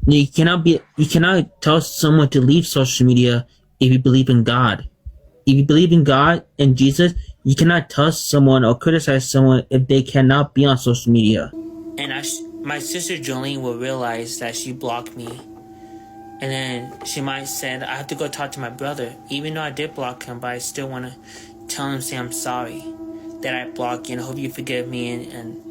You cannot tell someone to leave social media if you believe in God. If you believe in God and Jesus, you cannot tell someone or criticize someone if they cannot be on social media. And my sister Jolene will realize that she blocked me. And then she might say, I have to go talk to my brother. Even though I did block him, but I still want to tell him, say I'm sorry that I blocked you and I hope you forgive me and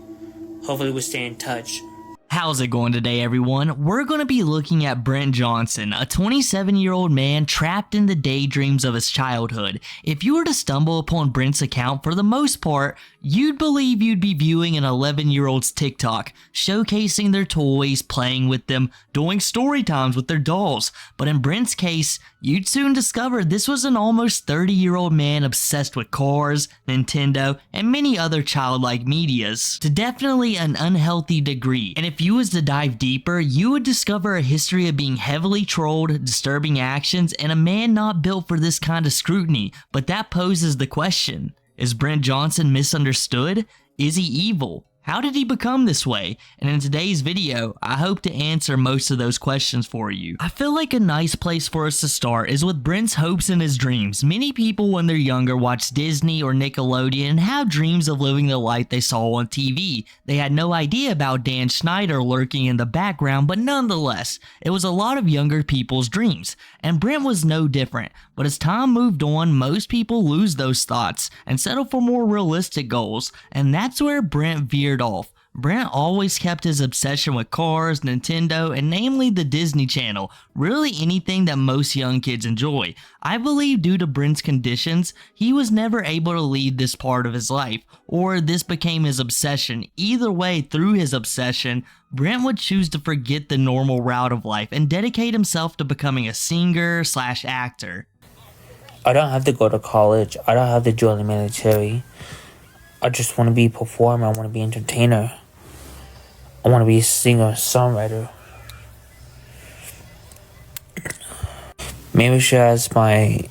hopefully we'll stay in touch. How's it going today, everyone? We're going to be looking at Brent Johnson, a 27-year-old man trapped in the daydreams of his childhood. If you were to stumble upon Brent's account, for the most part, you'd believe you'd be viewing an 11-year-old's TikTok, showcasing their toys, playing with them, doing story times with their dolls. But in Brent's case, you'd soon discover this was an almost 30-year-old man obsessed with cars, Nintendo, and many other childlike medias, to definitely an unhealthy degree. And if you was to dive deeper, you would discover a history of being heavily trolled, disturbing actions, and a man not built for this kind of scrutiny. But that poses the question, is Brent Johnson misunderstood? Is he evil? How did he become this way? And in today's video, I hope to answer most of those questions for you. I feel like a nice place for us to start is with Brent's hopes and his dreams. Many people when they're younger watch Disney or Nickelodeon and have dreams of living the life they saw on TV. They had no idea about Dan Schneider lurking in the background, but nonetheless, it was a lot of younger people's dreams. And Brent was no different. But as time moved on, most people lose those thoughts and settle for more realistic goals. And that's where Brent veered off. Brent always kept his obsession with cars, Nintendo, and namely the Disney Channel, really anything that most young kids enjoy. I believe due to Brent's conditions, he was never able to lead this part of his life, or this became his obsession. Either way, through his obsession, Brent would choose to forget the normal route of life and dedicate himself to becoming a singer/actor. I don't have to go to college. I don't have to join the military. I just want to be a performer. I want to be an entertainer. I want to be a singer, songwriter. Maybe I should ask my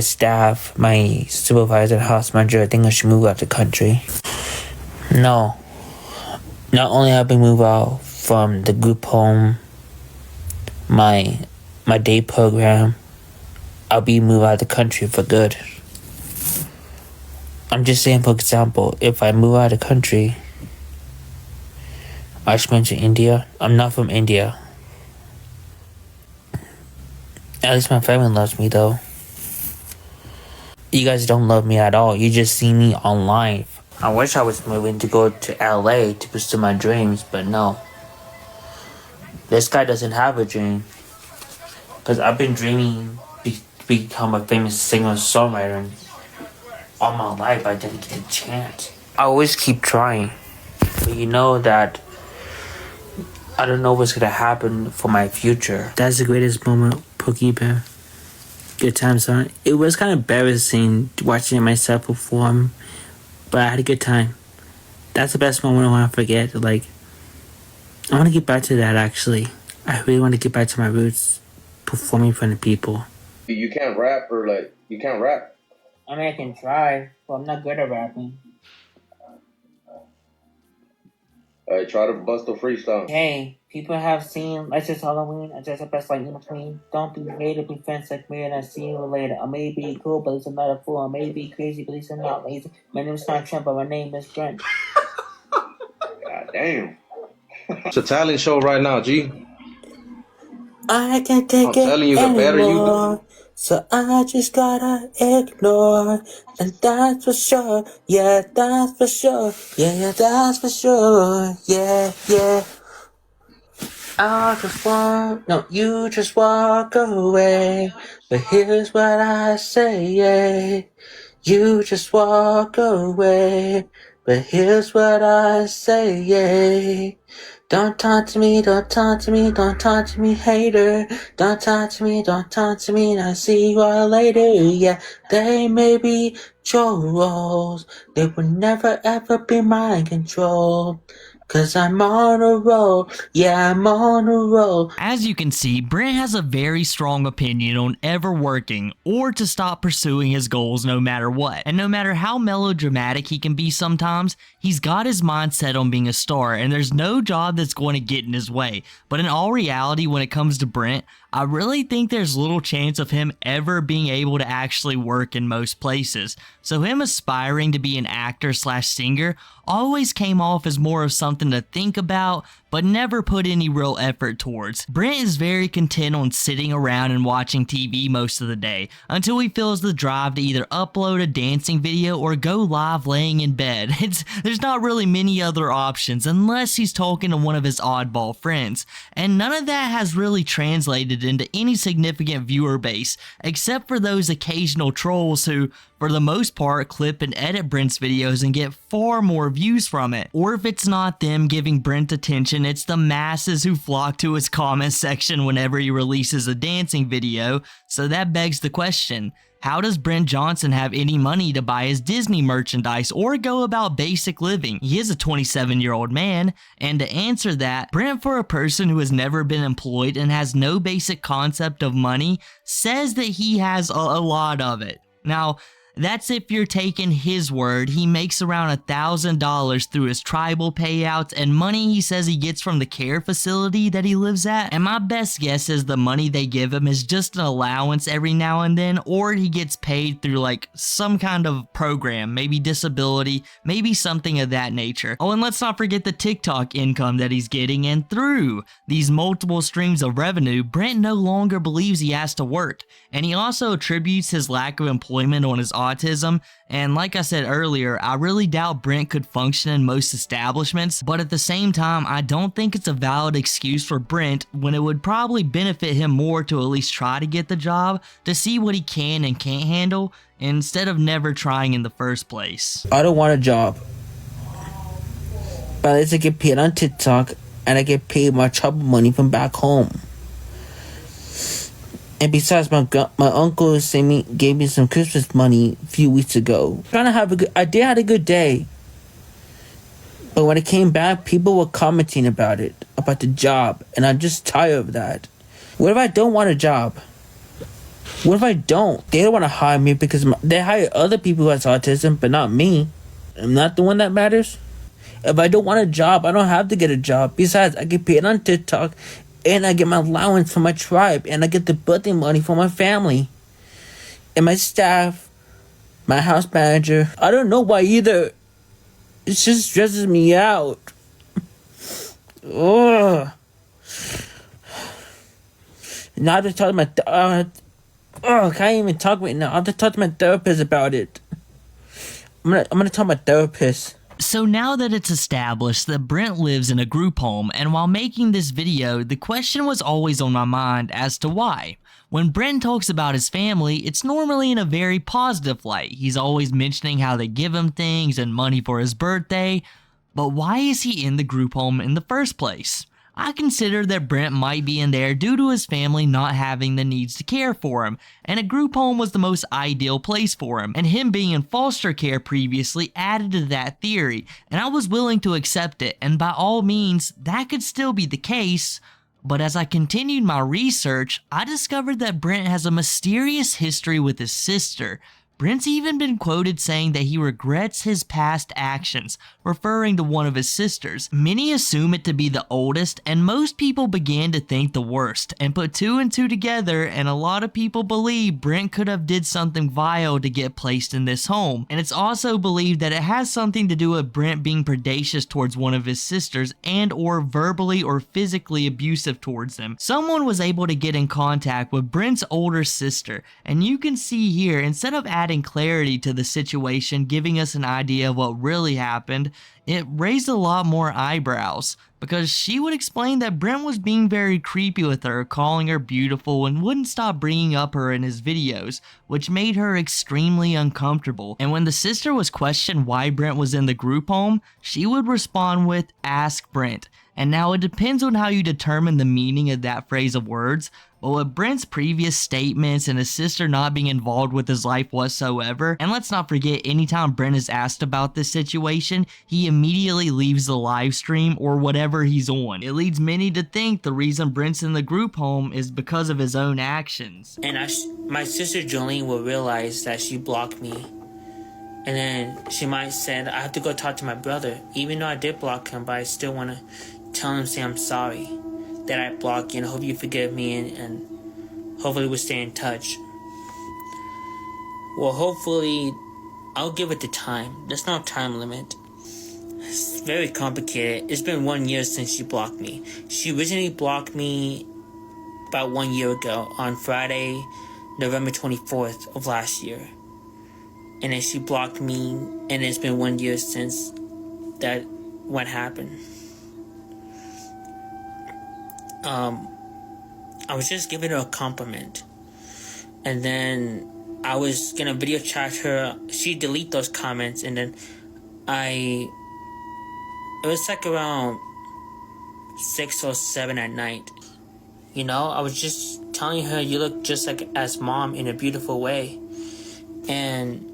staff, my supervisor, house manager. I think I should move out the country. No. Not only have I moved out from the group home, my day program, I'll be moved out of the country for good. I'm just saying, for example, if I move out of the country, I just mentioned India. I'm not from India. At least my family loves me, though. You guys don't love me at all. You just see me online. I wish I was moving to go to LA to pursue my dreams, but no. This guy doesn't have a dream. Because I've been dreaming to become a famous singer-songwriter all my life. I didn't get a chance. I always keep trying. But you know that I don't know what's gonna happen for my future. That's the greatest moment, Pokey Bear. Good times on it. It was kind of embarrassing watching myself perform, but I had a good time. That's the best moment I want to forget. Like, I want to get back to that, actually. I really want to get back to my roots, performing in front of people. You can't rap, or like, you can't rap? I mean, I can try, but I'm not good at rapping. Try to bust a freestyle. Hey, people have seen Let's Just Halloween. I dress up as like in between. Don't be hated, be friends like me, and I see you later. I may be cool, but I'm not a fool. I may be crazy, but I'm not lazy. My name is not Trump, but my name is Brent. God damn. It's a talent show right now, G. I can't take it telling you, the better you do. So I just gotta ignore. And that's for sure. Yeah, that's for sure. Yeah, that's for sure. Yeah. You just walk away. But here's what I say, yeah. You just walk away. But here's what I say, yeah. Don't talk to me, don't talk to me, don't talk to me, hater. Don't talk to me, don't talk to me, and I'll see you all later, yeah. They may be trolls, they will never ever be mind control. 'Cause I'm on a roll, yeah, I'm on a roll. As you can see, Brent has a very strong opinion on ever working or to stop pursuing his goals no matter what. And no matter how melodramatic he can be sometimes, he's got his mind set on being a star and there's no job that's going to get in his way. But in all reality, when it comes to Brent, I really think there's little chance of him ever being able to actually work in most places. So him aspiring to be an actor slash singer always came off as more of something to think about, but never put any real effort towards. Brent is very content on sitting around and watching TV most of the day, until he feels the drive to either upload a dancing video or go live laying in bed. There's not really many other options unless he's talking to one of his oddball friends, and none of that has really translated into any significant viewer base, except for those occasional trolls who, for the most part, clip and edit Brent's videos and get far more views from it. Or if it's not them giving Brent attention, it's the masses who flock to his comment section whenever he releases a dancing video. So that begs the question, how does Brent Johnson have any money to buy his Disney merchandise or go about basic living? He is a 27-year-old man, and to answer that, Brent, for a person who has never been employed and has no basic concept of money, says that he has a lot of it. Now, that's if you're taking his word. He makes around $1,000 through his tribal payouts and money he says he gets from the care facility that he lives at. And my best guess is the money they give him is just an allowance every now and then, or he gets paid through like some kind of program, maybe disability, maybe something of that nature. Oh, and let's not forget the TikTok income that he's getting, and through these multiple streams of revenue, Brent no longer believes he has to work. And he also attributes his lack of employment on his autism, and like I said earlier, I really doubt Brent could function in most establishments, but at the same time, I don't think it's a valid excuse for Brent when it would probably benefit him more to at least try to get the job, to see what he can and can't handle, instead of never trying in the first place. I don't want a job, but at least I get paid on TikTok and I get paid my trouble money from back home. And besides, my uncle gave me some Christmas money a few weeks ago. I did have a good day. But when it came back, people were commenting about it, about the job. And I'm just tired of that. What if I don't want a job? What if I don't? They don't want to hire me because they hire other people who has autism, but not me. I'm not the one that matters. If I don't want a job, I don't have to get a job. Besides, I get paid on TikTok. And I get my allowance from my tribe. And I get the birthday money from my family. And my staff. My house manager. I don't know why either. It just stresses me out. Ugh. Now I have to talk to my... I can't even talk right now. I have to talk to my therapist about it. I'm gonna tell my therapist. So now that it's established that Brent lives in a group home, and while making this video, the question was always on my mind as to why. When Brent talks about his family, it's normally in a very positive light. He's always mentioning how they give him things and money for his birthday, but why is he in the group home in the first place? I consider that Brent might be in there due to his family not having the needs to care for him, and a group home was the most ideal place for him, and him being in foster care previously added to that theory, and I was willing to accept it, and by all means, that could still be the case. But as I continued my research, I discovered that Brent has a mysterious history with his sister. Brent's even been quoted saying that he regrets his past actions, referring to one of his sisters. Many assume it to be the oldest, and most people began to think the worst, and put two and two together, and a lot of people believe Brent could have did something vile to get placed in this home. And it's also believed that it has something to do with Brent being predacious towards one of his sisters, and or verbally or physically abusive towards them. Someone was able to get in contact with Brent's older sister, and you can see here, instead of adding clarity to the situation, giving us an idea of what really happened, it raised a lot more eyebrows, because she would explain that Brent was being very creepy with her, calling her beautiful, and wouldn't stop bringing up her in his videos, which made her extremely uncomfortable. And when the sister was questioned why Brent was in the group home, she would respond with, "Ask Brent." And now it depends on how you determine the meaning of that phrase of words, but with Brent's previous statements and his sister not being involved with his life whatsoever, and let's not forget, anytime Brent is asked about this situation, he immediately leaves the live stream or whatever he's on. It leads many to think the reason Brent's in the group home is because of his own actions. And my sister Jolene will realize that she blocked me. And then she might say, I have to go talk to my brother. Even though I did block him, but I still want to tell him, say I'm sorry that I blocked you and I hope you forgive me and hopefully we'll stay in touch. Well, hopefully, I'll give it the time. There's no time limit. It's very complicated. It's been 1 year since she blocked me. She originally blocked me about 1 year ago on Friday, November 24th of last year. And then she blocked me, and it's been 1 year since that what happened. I was just giving her a compliment. And then I was gonna video chat her. She deleted those comments, and then it was like around 6 or 7 at night. You know, I was just telling her, you look just like as mom in a beautiful way. And,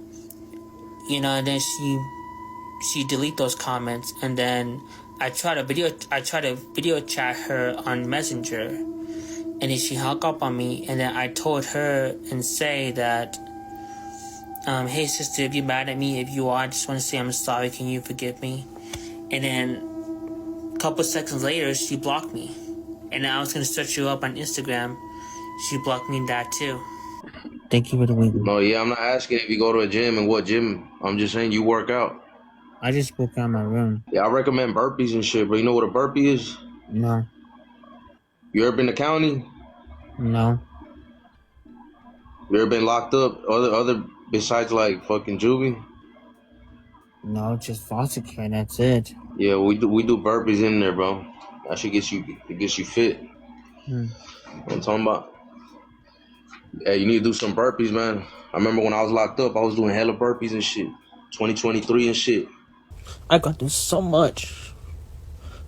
you know, and then she deleted those comments, and then I tried to video chat her on Messenger, and then she hung up on me, and then I told her and say that, hey sister, if you're mad at me, if you are, I just want to say I'm sorry, can you forgive me? And then a couple seconds later, she blocked me, and I was going to search you up on Instagram. She blocked me in that too. Thank you for the wink. No, yeah, I'm not asking if you go to a gym and what gym. I'm just saying you work out. I just broke out my room. Yeah, I recommend burpees and shit, but you know what a burpee is? No. You ever been to county? No. You ever been locked up? Other besides like fucking juvie? No, just foster care, that's it. Yeah, we do burpees in there, bro. That shit gets you fit. What I'm talking about. Yeah, you need to do some burpees, man. I remember when I was locked up, I was doing hella burpees and shit. 2023 and shit. I got through so much.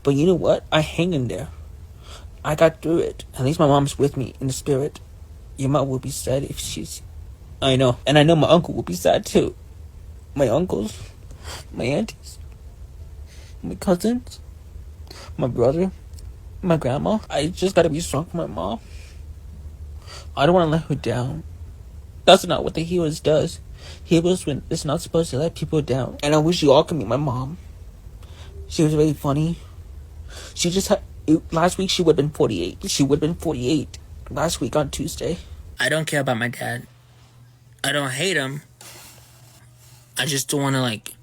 But you know what? I hang in there. I got through it. At least my mom's with me in the spirit. Your mom will be sad if she's... I know. And I know my uncle will be sad too. My uncles. My aunties. My cousins. My brother. My grandma. I just gotta be strong for my mom. I don't want to let her down. That's not what the heroes does. Heroes is not supposed to let people down. And I wish you all could meet my mom. She was really funny. She just had... Last week she would have been 48. She would have been 48 last week on Tuesday. I don't care about my dad. I don't hate him. I just don't want to,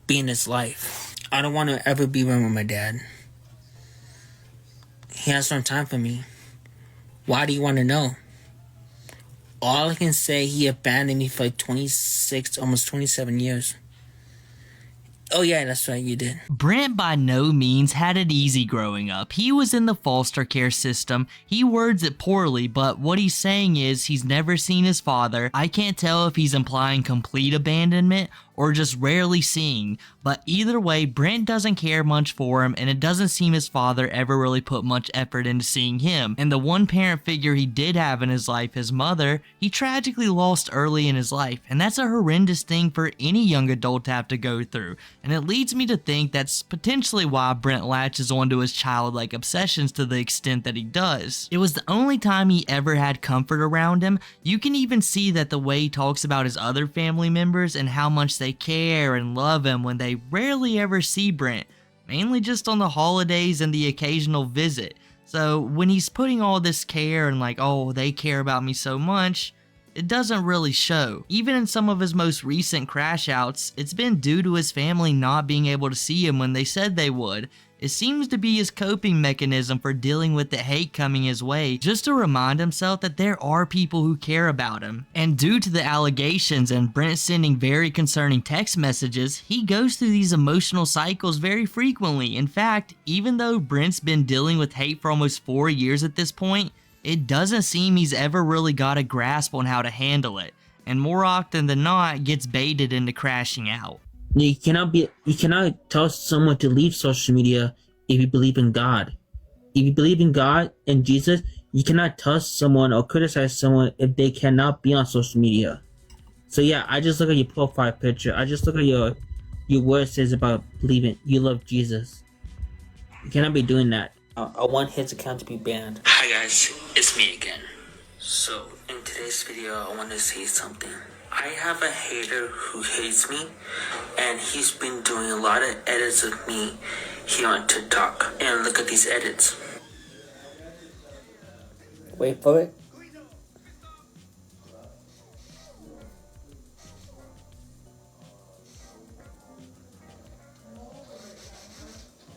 be in his life. I don't want to ever be one with my dad. He has no time for me. Why do you want to know? All I can say, he abandoned me for 26, almost 27 years. Oh yeah, that's right, you did. Brent by no means had it easy growing up. He was in the foster care system. He words it poorly, but what he's saying is he's never seen his father. I can't tell if he's implying complete abandonment or just rarely seeing, but either way, Brent doesn't care much for him, and it doesn't seem his father ever really put much effort into seeing him. And the one parent figure he did have in his life, his mother, he tragically lost early in his life, and that's a horrendous thing for any young adult to have to go through. And it leads me to think that's potentially why Brent latches onto his childlike obsessions to the extent that he does. It was the only time he ever had comfort around him. You can even see that the way he talks about his other family members and how much they care and love him when they rarely ever see Brent, mainly just on the holidays and the occasional visit. So when he's putting all this care and oh, they care about me so much, it doesn't really show. Even in some of his most recent crash outs, it's been due to his family not being able to see him when they said they would. It seems to be his coping mechanism for dealing with the hate coming his way, just to remind himself that there are people who care about him. And due to the allegations and Brent sending very concerning text messages, he goes through these emotional cycles very frequently. In fact, even though Brent's been dealing with hate for almost 4 years at this point, it doesn't seem he's ever really got a grasp on how to handle it, and more often than not gets baited into crashing out. You cannot tell someone to leave social media if you believe in God. If you believe in God and Jesus, you cannot tell someone or criticize someone if they cannot be on social media. So yeah, I just look at your profile picture. I just look at your word says about believing you love Jesus. You cannot be doing that. I want his account to be banned. Hi guys, it's me again. So, in today's video, I want to say something. I have a hater who hates me, and he's been doing a lot of edits of me here on TikTok. And look at these edits. Wait for it.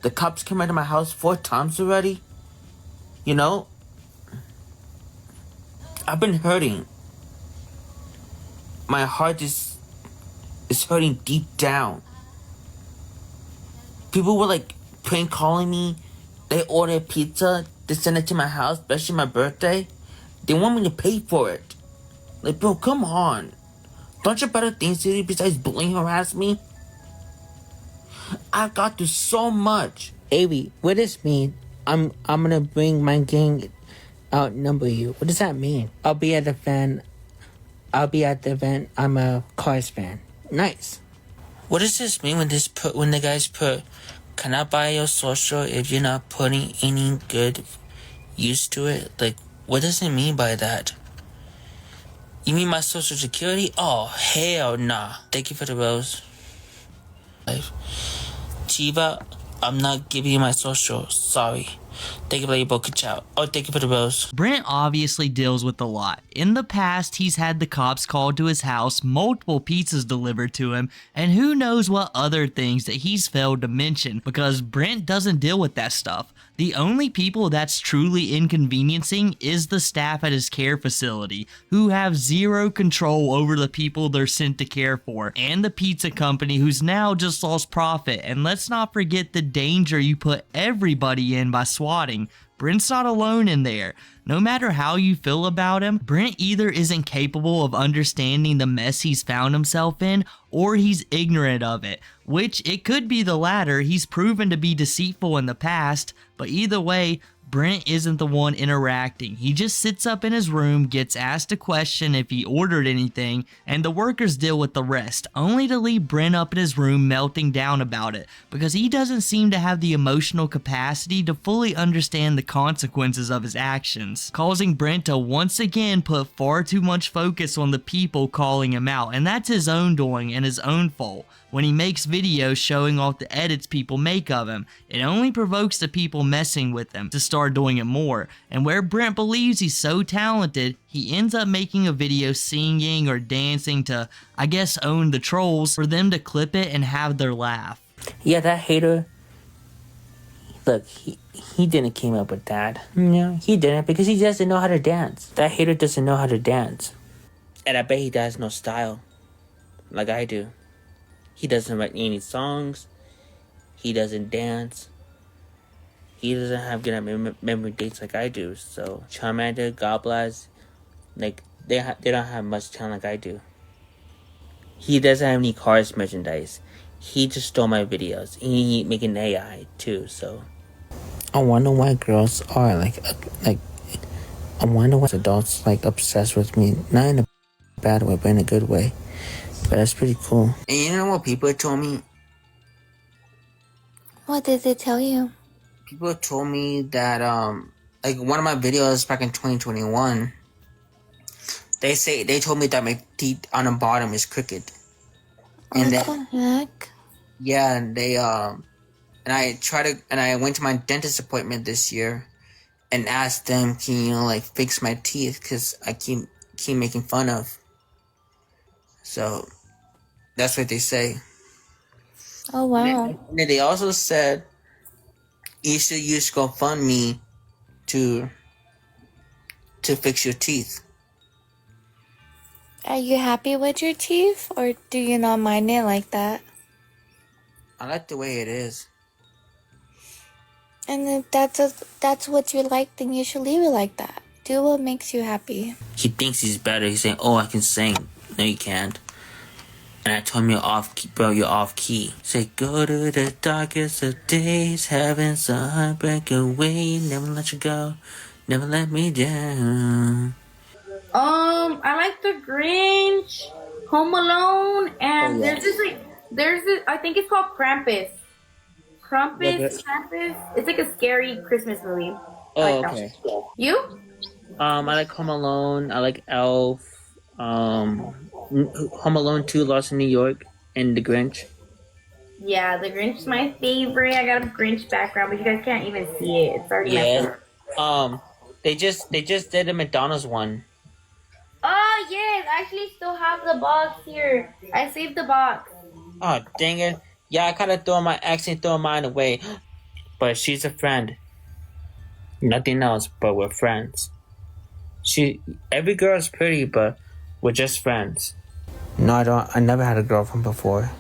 The cops came into my house 4 times already. You know, I've been hurting. My heart is hurting deep down. People were like prank calling me. They ordered pizza. They sent it to my house, especially my birthday. They want me to pay for it. Like, bro, come on. Don't you have better things to do besides bullying, harass me? I've got through so much. Avi, what does this mean? I'm gonna bring my gang outnumber you. What does that mean? I'll be at the event. I'm a Cars fan. Nice. What does this mean when the guys put, can I buy your social if you're not putting any good use to it? Like, what does it mean by that? You mean my social security? Oh, hell nah. Thank you for the rose. Chiva, I'm not giving you my social. Sorry. Thank you for your book. Ciao. Oh, thank you for the rose. Brent obviously deals with a lot. In the past, he's had the cops called to his house, multiple pizzas delivered to him, and who knows what other things that he's failed to mention because Brent doesn't deal with that stuff. The only people that's truly inconveniencing is the staff at his care facility, who have zero control over the people they're sent to care for, and the pizza company who's now just lost profit. And let's not forget the danger you put everybody in by swatting. Brent's not alone in there. No matter how you feel about him, Brent either isn't capable of understanding the mess he's found himself in, or he's ignorant of it, which it could be the latter. He's proven to be deceitful in the past, but either way, Brent isn't the one interacting. He just sits up in his room, gets asked a question if he ordered anything, and the workers deal with the rest, only to leave Brent up in his room melting down about it, because he doesn't seem to have the emotional capacity to fully understand the consequences of his actions, causing Brent to once again put far too much focus on the people calling him out, and that's his own doing and his own fault. When he makes videos showing off the edits people make of him, it only provokes the people messing with him to start doing it more. And where Brent believes he's so talented, he ends up making a video singing or dancing to, I guess, own the trolls for them to clip it and have their laugh. Yeah, that hater. Look, he didn't came up with that. No, he didn't because he doesn't know how to dance. That hater doesn't know how to dance. And I bet he has no style. Like I do. He doesn't write any songs. He doesn't dance. He doesn't have good memory dates like I do. So Charmander, Goblins, like they don't have much talent like I do. He doesn't have any Cars merchandise. He just stole my videos. He making AI too. So I wonder why girls are like I wonder why adults like obsessed with me. Not in a bad way, but in a good way. But that's pretty cool. And you know what people told me? What did they tell you? People told me that like one of my videos back in 2021, they told me that my teeth on the bottom is crooked. And what the heck? Yeah, and they and I went to my dentist appointment this year and asked them, can you like fix my teeth because I keep making fun of. So that's what they say. Oh wow. And then they also said you should use GoFundMe to fix your teeth. Are you happy with your teeth, or do you not mind it like that? I like the way it is. And if that's what you like, then you should leave it like that. Do what makes you happy. He thinks he's better. He's saying, oh, I can sing. No, you can't. And I told him you're off key, bro. You're off key. Say go to the darkest of days, having some heartbreak away. Never let you go, never let me down. I like the Grinch, Home Alone, and there's this. I think it's called Krampus. Krampus. It's like a scary Christmas movie. I like that one. You? I like Home Alone. I like Elf. Home Alone 2, Lost in New York, and The Grinch. Yeah, the Grinch is my favorite. I got a Grinch background, but you guys can't even see it. It's already messed up. They just did a McDonald's one. Oh yes, I actually still have the box here. I saved the box. Oh dang it! Yeah, I kind of threw mine away, but she's a friend. Nothing else, but we're friends. Every girl is pretty, but we're just friends. No, I don't. I never had a girlfriend before.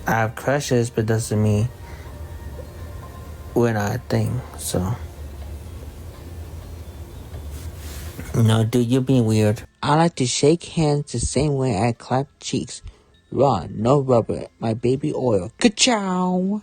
I have crushes, but doesn't mean we're not a thing. So, no, dude, you're being weird. I like to shake hands the same way I clap cheeks. Raw, no rubber, my baby oil. Ka-chow!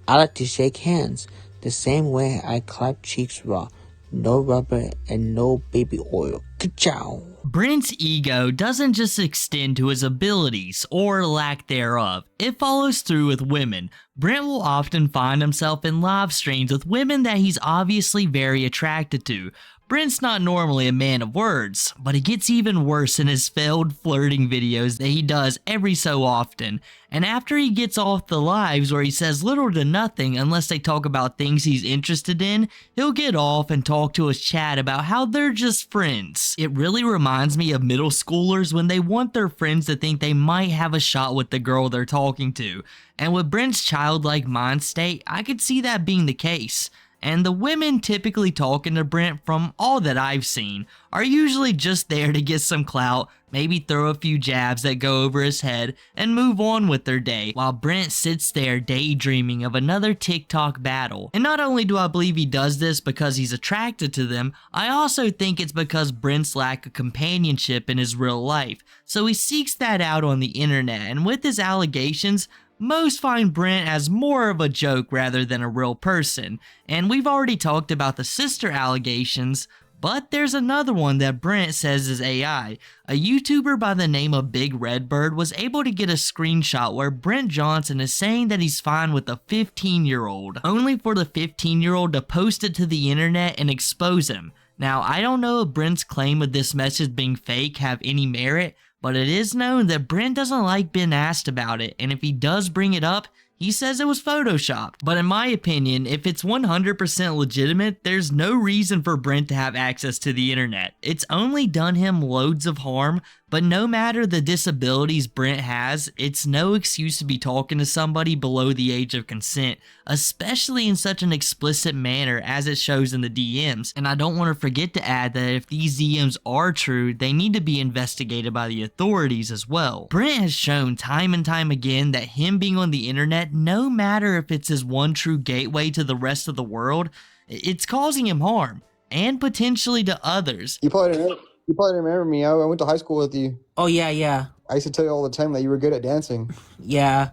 I like to shake hands the same way I clap cheeks raw. No rubber and no baby oil. Ka-chow! Brent's ego doesn't just extend to his abilities or lack thereof. It follows through with women. Brent will often find himself in live streams with women that he's obviously very attracted to. Brent's not normally a man of words, but it gets even worse in his failed flirting videos that he does every so often. And after he gets off the lives where he says little to nothing unless they talk about things he's interested in, he'll get off and talk to his chat about how they're just friends. It really reminds me of middle schoolers when they want their friends to think they might have a shot with the girl they're talking to. And with Brent's childlike mind state, I could see that being the case. And the women typically talking to Brent, from all that I've seen, are usually just there to get some clout, maybe throw a few jabs that go over his head, and move on with their day, while Brent sits there daydreaming of another TikTok battle. And not only do I believe he does this because he's attracted to them, I also think it's because Brent's lack of companionship in his real life, so he seeks that out on the internet, and with his allegations, most find Brent as more of a joke rather than a real person, and we've already talked about the sister allegations, but there's another one that Brent says is AI. A YouTuber by the name of Big Redbird was able to get a screenshot where Brent Johnson is saying that he's fine with a 15-year-old, only for the 15-year-old to post it to the internet and expose him. Now, I don't know if Brent's claim of this message being fake have any merit, but it is known that Brent doesn't like being asked about it, and if he does bring it up, he says it was photoshopped. But in my opinion, if it's 100% legitimate, there's no reason for Brent to have access to the internet. It's only done him loads of harm, but no matter the disabilities Brent has, it's no excuse to be talking to somebody below the age of consent, especially in such an explicit manner as it shows in the DMs. And I don't want to forget to add that if these DMs are true, they need to be investigated by the authorities as well. Brent has shown time and time again that him being on the internet, no matter if it's his one true gateway to the rest of the world, it's causing him harm, and potentially to others. You probably didn't remember me. I went to high school with you. Oh, yeah. I used to tell you all the time that you were good at dancing. Yeah.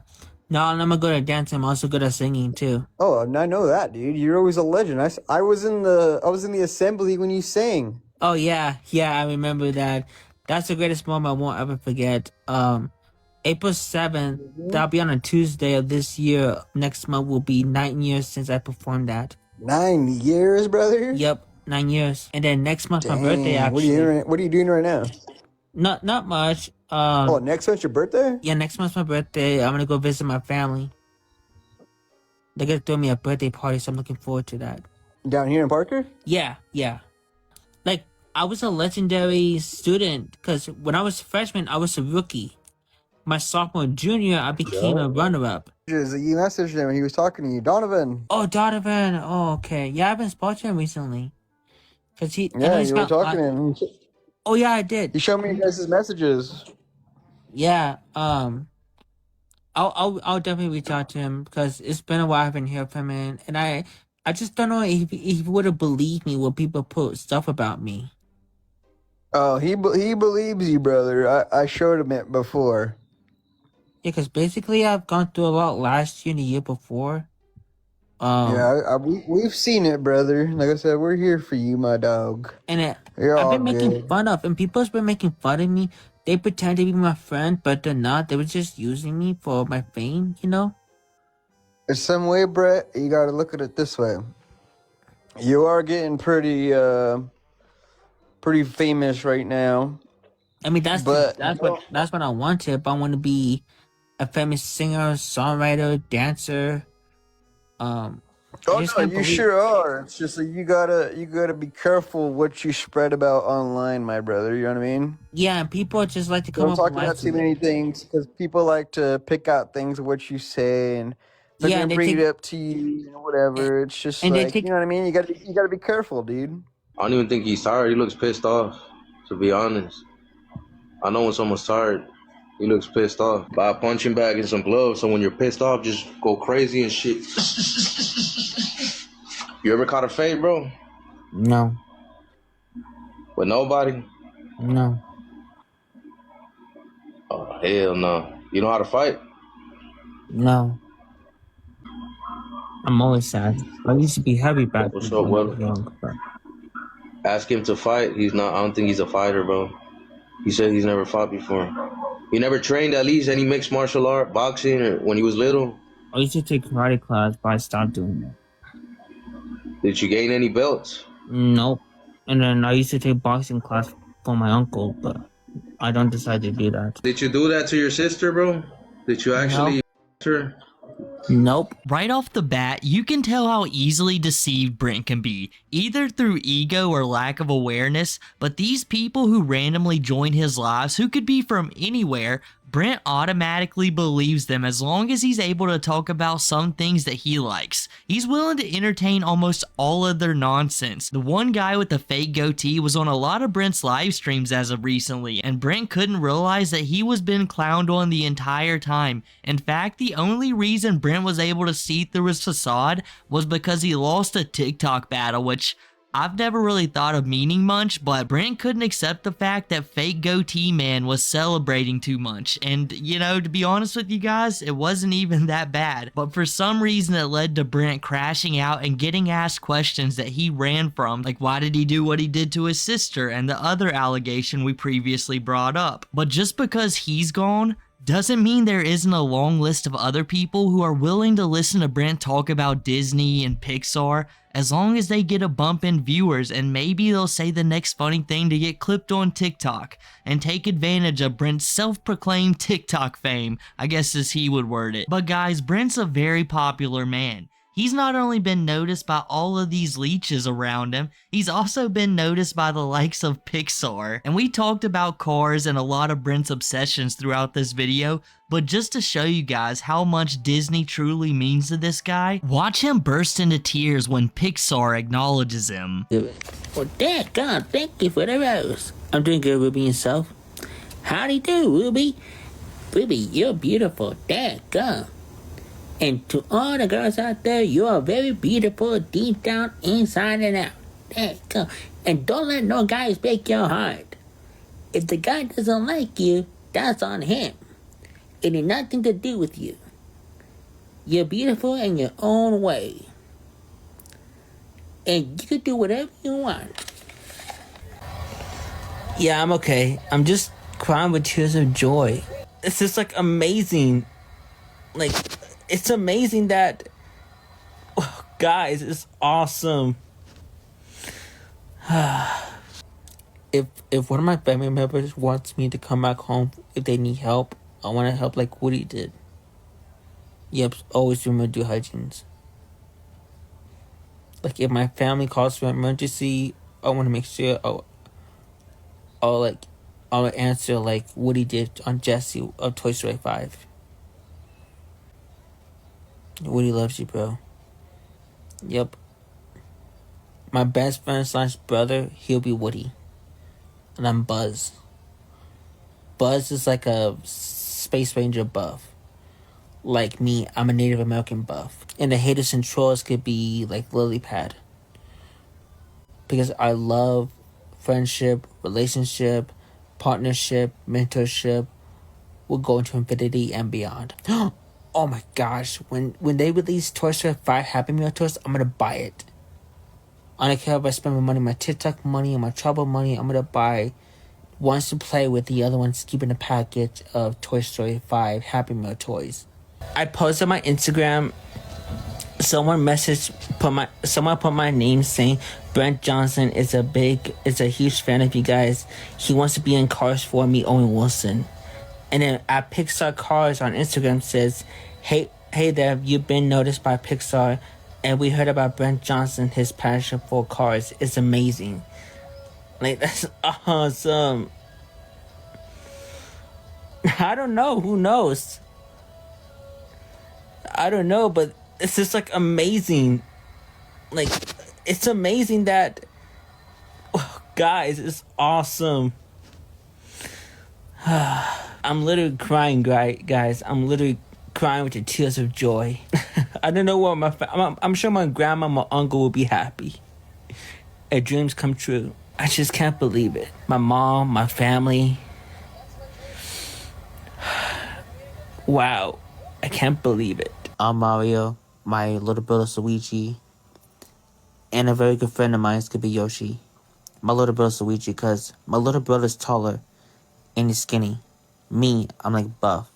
No, I'm not good at dancing. I'm also good at singing, too. Oh, and I know that, dude. You're always a legend. I was in the assembly when you sang. Oh, yeah. Yeah, I remember that. That's the greatest moment I won't ever forget. April 7th, that'll be on a Tuesday of this year. Next month will be 9 years since I performed that. 9 years, brother? Yep, 9 years. And then next month's my birthday, actually. What are you doing right now? Not much. Next month's your birthday? Yeah, next month's my birthday. I'm gonna go visit my family. They're gonna throw me a birthday party, so I'm looking forward to that. Down here in Parker? Yeah. Like, I was a legendary student, because when I was a freshman, I was a rookie. My sophomore and junior, I became a runner-up. You messaged him when he was talking to you. Donovan. Oh, Donovan. Oh, okay. Yeah, I've been spotting him recently. You were talking to him. Oh, yeah, I did. He showed me you guys' messages. Yeah, I'll definitely reach out to him, because it's been a while I haven't heard from him, and I just don't know if he would have believed me when people put stuff about me. Oh, he believes you, brother. I showed him it before. Yeah, because basically I've gone through a lot last year and the year before. Yeah, we've seen it, brother. Like I said, we're here for you, my dog. You're I've all been making good. fun of, and people's been making fun of me. They pretend to be my friend, but they're not. They were just using me for my fame, you know? In some way, Brett, you got to look at it this way. You are getting pretty famous right now, I mean, that's but that's what I wanted. But I want to be a famous singer, songwriter, dancer. I oh just no, can't you believe. sure are. It's just that you gotta be careful what you spread about online, my brother. You know what I mean? Yeah, and people just like to come Don't up and talk lie about to too me. many things because people like to pick out things of what you say, and they're Yeah, gonna and they bring it take up to you and whatever. It's just and they like, you take know what I mean. You gotta be careful, dude. I don't even think he's tired. He looks pissed off, to be honest. I know when someone's tired, he looks pissed off. Buy a punching bag and some gloves, so when you're pissed off, just go crazy and shit. You ever caught a fade, bro? no, With nobody? no, Oh, hell no. You know how to fight? no. I'm always sad. I used to be heavy back What's then up, when I was Will? young, but Ask him to fight. He's not. I don't think he's a fighter, bro. He said he's never fought before. He never trained at least any mixed martial art, boxing, or when he was little. I used to take karate class, but I stopped doing it. Did you gain any belts? Nope. And then I used to take boxing class for my uncle, but I don't decide to do that. Did you do that to your sister, bro? Did you No. actually her? Nope. Right off the bat, you can tell how easily deceived Brent can be, either through ego or lack of awareness, but these people who randomly join his lives, who could be from anywhere, Brent automatically believes them as long as he's able to talk about some things that he likes. He's willing to entertain almost all of their nonsense. The one guy with the fake goatee was on a lot of Brent's live streams as of recently, and Brent couldn't realize that he was being clowned on the entire time. In fact, the only reason Brent was able to see through his facade was because he lost a TikTok battle, which I've never really thought of meaning much, but Brent couldn't accept the fact that fake goatee man was celebrating too much. And, you know, to be honest with you guys, it wasn't even that bad. But for some reason, it led to Brent crashing out and getting asked questions that he ran from, like why did he do what he did to his sister and the other allegation we previously brought up. But just because he's gone, doesn't mean there isn't a long list of other people who are willing to listen to Brent talk about Disney and Pixar as long as they get a bump in viewers, and maybe they'll say the next funny thing to get clipped on TikTok and take advantage of Brent's self-proclaimed TikTok fame, I guess as he would word it. But guys, Brent's a very popular man. He's not only been noticed by all of these leeches around him, he's also been noticed by the likes of Pixar. And we talked about cars and a lot of Brent's obsessions throughout this video, but just to show you guys how much Disney truly means to this guy, watch him burst into tears when Pixar acknowledges him. Well, Dad, God, thank you for the rose. I'm doing good, Ruby, and yourself. Howdy do, Ruby. Ruby, you're beautiful. Dad, God. And to all the girls out there, you are very beautiful deep down, inside and out. There you go. And don't let no guys break your heart. If the guy doesn't like you, that's on him. It ain't nothing to do with you. You're beautiful in your own way. And you can do whatever you want. Yeah, I'm okay. I'm just crying with tears of joy. It's just like amazing. Like, it's amazing that, oh, guys, it's awesome. if one of my family members wants me to come back home, if they need help, I want to help like Woody did. Yep, always remember to do hygienes. Like if my family calls for an emergency, I want to make sure I'll answer like Woody did on Jesse of Toy Story 5. Woody loves you, bro. Yep. My best friend / brother, he'll be Woody. And I'm Buzz. Buzz is like a Space Ranger buff. Like me, I'm a Native American buff. And the haters and trolls could be like Lily Pad. Because I love friendship, relationship, partnership, mentorship will go into infinity and beyond. Oh my gosh, when they release Toy Story 5 Happy Meal toys, I'm gonna buy it. I don't care if I spend my money, my TikTok money, and my travel money, I'm gonna buy ones to play with, the other ones keeping a package of Toy Story 5 Happy Meal toys. I posted on my Instagram, someone put my name saying Brent Johnson is a huge fan of you guys. He wants to be in Cars 4, meet Owen Wilson. And then at Pixar Cars on Instagram says, hey there, you've been noticed by Pixar, and we heard about Brent Johnson, his passion for cars is amazing. Like, that's awesome. I don't know, who knows? I don't know, but it's just like amazing. Like, it's amazing that, guys, it's awesome. I'm literally crying, guys. I'm literally crying with the tears of joy. I don't know what I'm sure my grandma and my uncle will be happy. Their dreams come true. I just can't believe it. My mom, my family. Wow. I can't believe it. I'm Mario, my little brother Luigi, and a very good friend of mine could be Yoshi. My little brother's Luigi because my little brother's taller and he's skinny. Me, I'm like buff.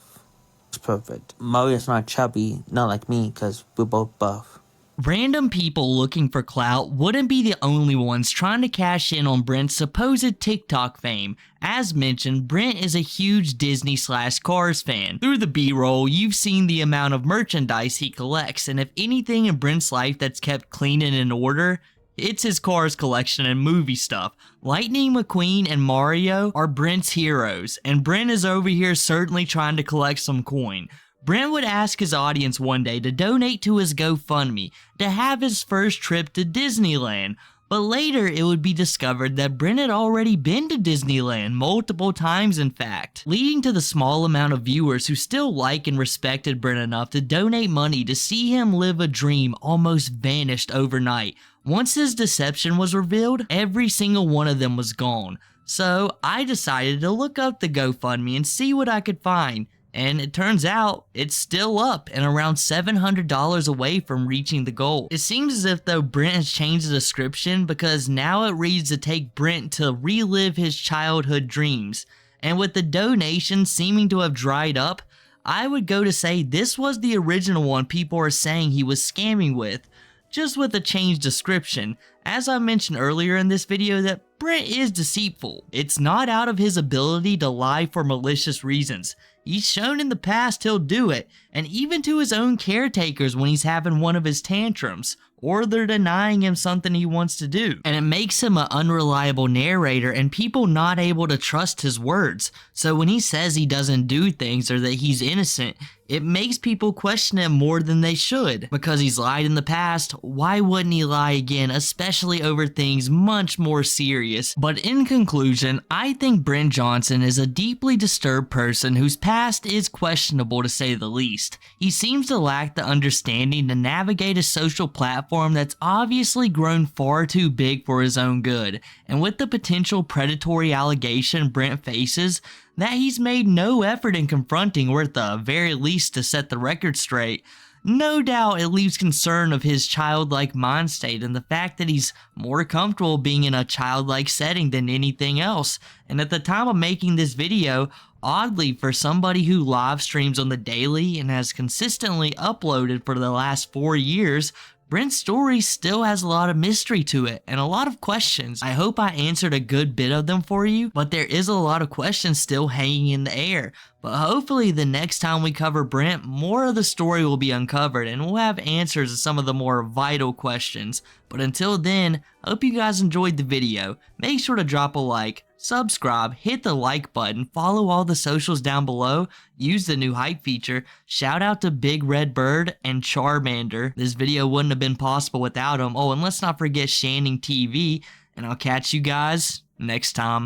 It's perfect. Mario's not chubby, not like me, because we're both buff. Random people looking for clout wouldn't be the only ones trying to cash in on Brent's supposed TikTok fame. As mentioned, Brent is a huge Disney/Cars fan. Through the B-roll, you've seen the amount of merchandise he collects, and if anything in Brent's life that's kept clean and in order, it's his Cars collection and movie stuff. Lightning McQueen and Mario are Brent's heroes, and Brent is over here certainly trying to collect some coin. Brent would ask his audience one day to donate to his GoFundMe to have his first trip to Disneyland, but later it would be discovered that Brent had already been to Disneyland multiple times in fact, leading to the small amount of viewers who still like and respected Brent enough to donate money to see him live a dream almost vanished overnight. Once his deception was revealed, every single one of them was gone. So I decided to look up the GoFundMe and see what I could find. And it turns out it's still up and around $700 away from reaching the goal. It seems as if though Brent has changed the description because now it reads to take Brent to relive his childhood dreams. And with the donations seeming to have dried up, I would go to say this was the original one people are saying he was scamming with, just with a changed description. As I mentioned earlier in this video that Brent is deceitful. It's not out of his ability to lie for malicious reasons. He's shown in the past he'll do it, and even to his own caretakers when he's having one of his tantrums, or they're denying him something he wants to do. And it makes him an unreliable narrator and people not able to trust his words. So when he says he doesn't do things or that he's innocent, it makes people question him more than they should. Because he's lied in the past, why wouldn't he lie again, especially over things much more serious? But in conclusion, I think Brent Johnson is a deeply disturbed person whose past is questionable to say the least. He seems to lack the understanding to navigate a social platform that's obviously grown far too big for his own good. And with the potential predatory allegation Brent faces, that he's made no effort in confronting or at the very least to set the record straight, no doubt it leaves concern of his childlike mind state and the fact that he's more comfortable being in a childlike setting than anything else. And at the time of making this video, oddly for somebody who live streams on the daily and has consistently uploaded for the last 4 years, Brent's story still has a lot of mystery to it and a lot of questions. I hope I answered a good bit of them for you, but there is a lot of questions still hanging in the air. But hopefully the next time we cover Brent, more of the story will be uncovered and we'll have answers to some of the more vital questions. But until then, I hope you guys enjoyed the video. Make sure to drop a like, subscribe, hit the like button, follow all the socials down below, use the new hype feature, shout out to Big Red Bird and Charmander. This video wouldn't have been possible without them. Oh, and let's not forget Shanning TV, and I'll catch you guys next time.